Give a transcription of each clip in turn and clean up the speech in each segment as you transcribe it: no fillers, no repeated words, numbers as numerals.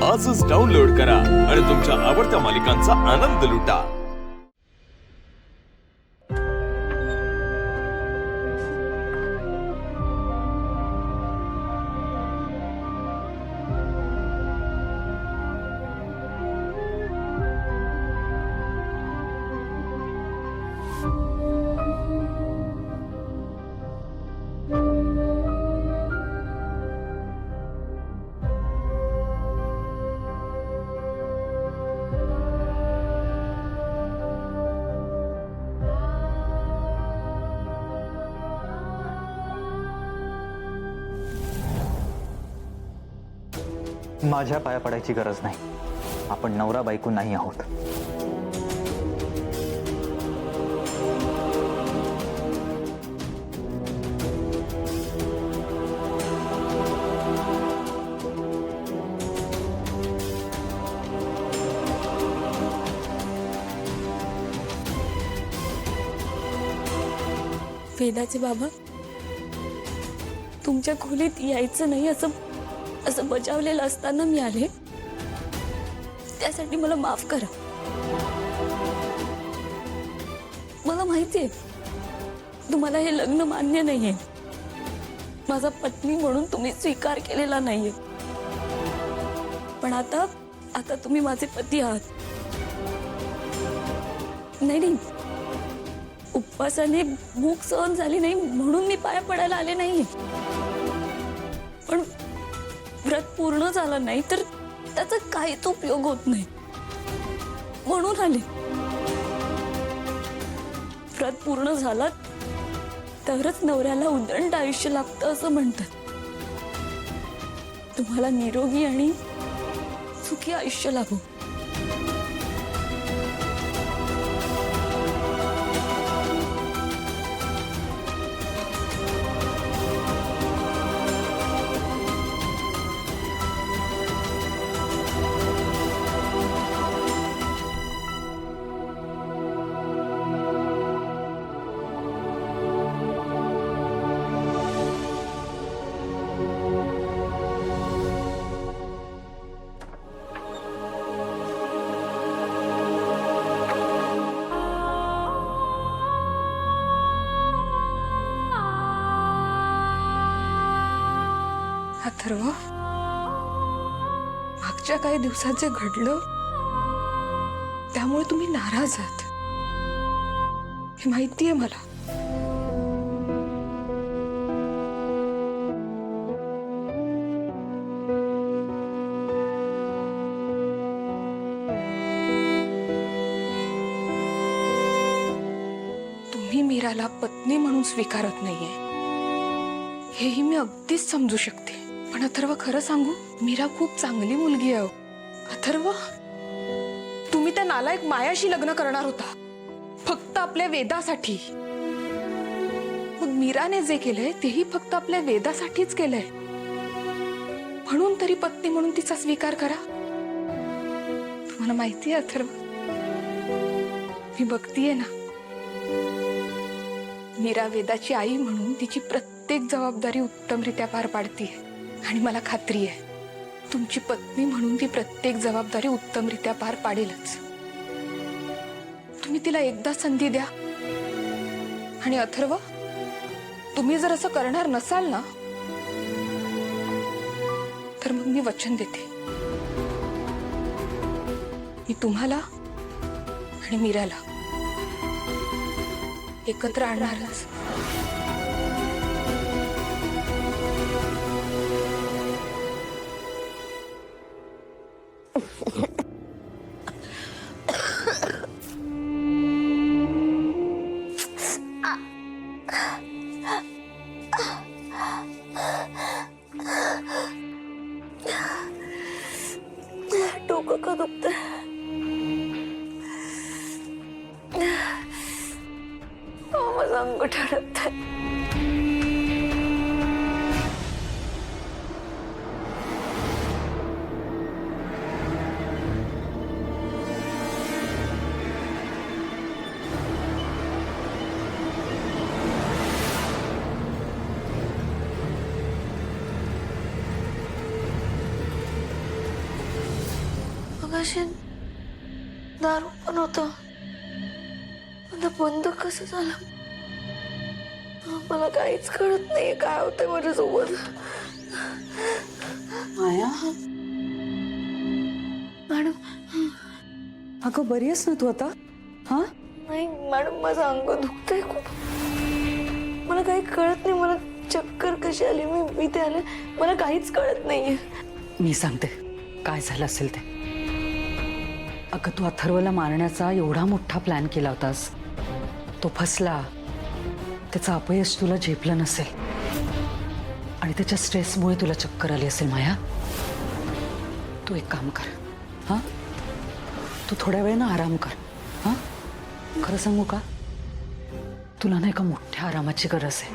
आजच डाउनलोड करा आणि तुमच्या आवडत्या मालिकांचा आनंद लुटा। माझ्या पाया पडायची गरज नाही। आपण नवरा बायको नाही आहोत। वेदाचे बाबा, तुमच्या खोलीत यायचं नाही असं बजावलेलं असताना मी आले, त्यासाठी मला माफ करा। मला माहितीये तुम्हाला हे लग्न मान्य नाहीये, माझा पत्नी म्हणून तुम्ही स्वीकार केलेला नाहीये, पण आता तुम्ही माझे पती आहात। नाही, उपवासाने भूक सहन झाली नाही म्हणून मी पाया पडायला आले नाहीये, पण व्रत पूर्ण झालं नाही तर त्याचा काहीच उपयोग होत नाही म्हणून आले। व्रत पूर्ण झालं तरच नवऱ्याला उदंड आयुष्य लागतं असं म्हणतात। तुम्हाला निरोगी आणि सुखी आयुष्य लाभो। अथर्व, मागच्या काही दिवसात जे घडलं त्यामुळे तुम्ही नाराज आहात हे माहितीये मला। तुम्ही मीराला पत्नी म्हणून स्वीकारत नाहीये हेही मी अगदीच समजू शकते, पण अथर्व खरं सांगू, मीरा खूप चांगली मुलगी आहे। अथर्व, तुम्ही त्या नालायक मायाशी लग्न करणार होता फक्त आपल्या वेदासाठी, मग मीराने जे केलंय तेही फक्त आपल्या वेदासाठीच केलंय, म्हणून तरी पत्नी म्हणून तिचा स्वीकार करा। तुम्हाला माहितीये अथर्व, मी बघतीये ना, मीरा वेदाची आई म्हणून तिची प्रत्येक जबाबदारी उत्तमरित्या पार पाडतीये, आणि मला खात्री आहे तुमची पत्नी म्हणून ती प्रत्येक जबाबदारी उत्तमरित्या पार पाडेलच। तुम्ही तिला एकदा संधी द्या, आणि अथर्व, तुम्ही जर असं करणार नसाल ना तर मग मी वचन देते, मी तुम्हाला आणि मीराला एकत्र आणणारच। डोकं का दुखतंय? माझं अंगठा दुखतंय। मगाशी दारू पण होतं. आता बंद कसं झालं मला काहीच कळत नाहीये काय होतंय माझ्यासोबत. माया मॅडम अगं बरी आहेस ना तू आता? हा नाही मॅडम माझं अंग दुखतंय खूप. मला काही कळत नाही. मला चक्कर कशी आली मी इथे आले मला काहीच कळत नाहीये. मी सांगते काय झालं असेल ते. अगं तू अथर्वला मारण्याचा एवढा मोठा प्लॅन केला होतास, तो फसला. त्याचं अपयश तुला झेपलं नसेल आणि त्याच्या स्ट्रेसमुळे तुला चक्कर आली असेल. माया तू एक काम कर, हा तू थोड्या वेळ ना आराम कर. हा खरं सांगू का, तुला नाही का मोठ्या आरामाची गरज आहे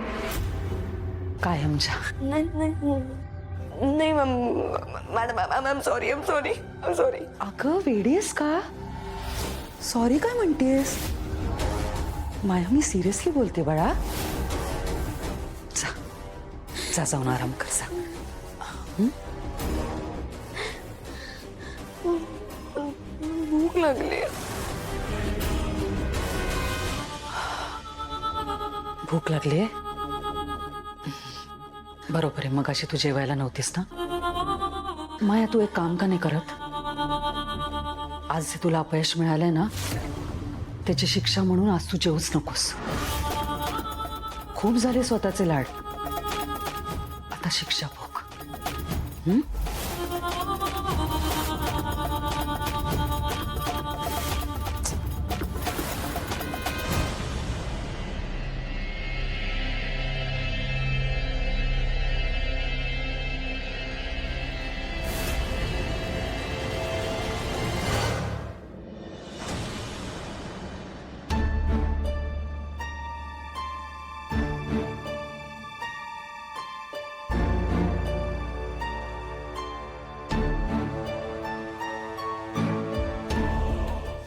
कायमच्या. नाही नाही नाही madam I am sorry I am sorry. अगं वेडीस का? सॉरी काय म्हणतेस? माया मी सिरियसली बोलते बाळा. जा जा जाऊन आराम कर जा. भूक लागली. भूक लागली आहे? बरोबर आहे, मगाशी तू जेवायला नव्हतीस ना. माया तू एक काम का नाही करत? आज जे तुला अपयश मिळालंय ना त्याची शिक्षा म्हणून आज तू जेवूच नकोस. खूप झाले स्वतःचे लाड, आता शिक्षा भोग.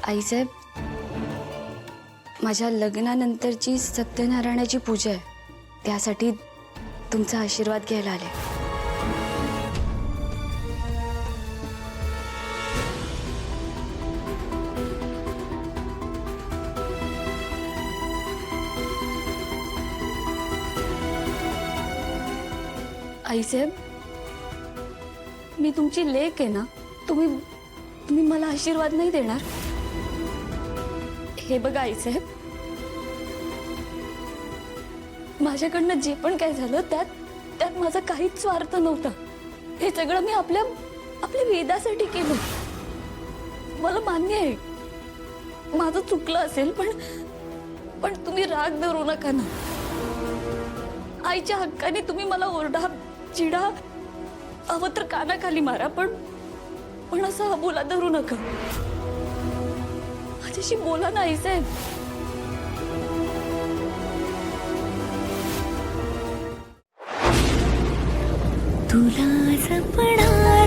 आईसाहेब, माझ्या लग्नानंतरची सत्यनारायणाची पूजा आहे, त्यासाठी तुमचा आशीर्वाद घ्यायला आले. आईसाहेब, मी तुमची लेक आहे ना, तुम्ही मला आशीर्वाद नाही देणार? हे बघा आईसाहेब, माझ्याकडनं जे पण काय झालं त्यात माझा काहीच स्वार्थ नव्हता. हे सगळं मी आपल्या वेदासाठी केलं. मला मान्य आहे माझं चुकलं असेल, पण तुम्ही राग धरू नका ना. आईच्या हक्काने तुम्ही मला ओरडा चिडा हवं तर कानाखाली मारा, पण असं अबोला धरू नका. माझ्याशी बोला ना आईसाहेब. तुला जपणार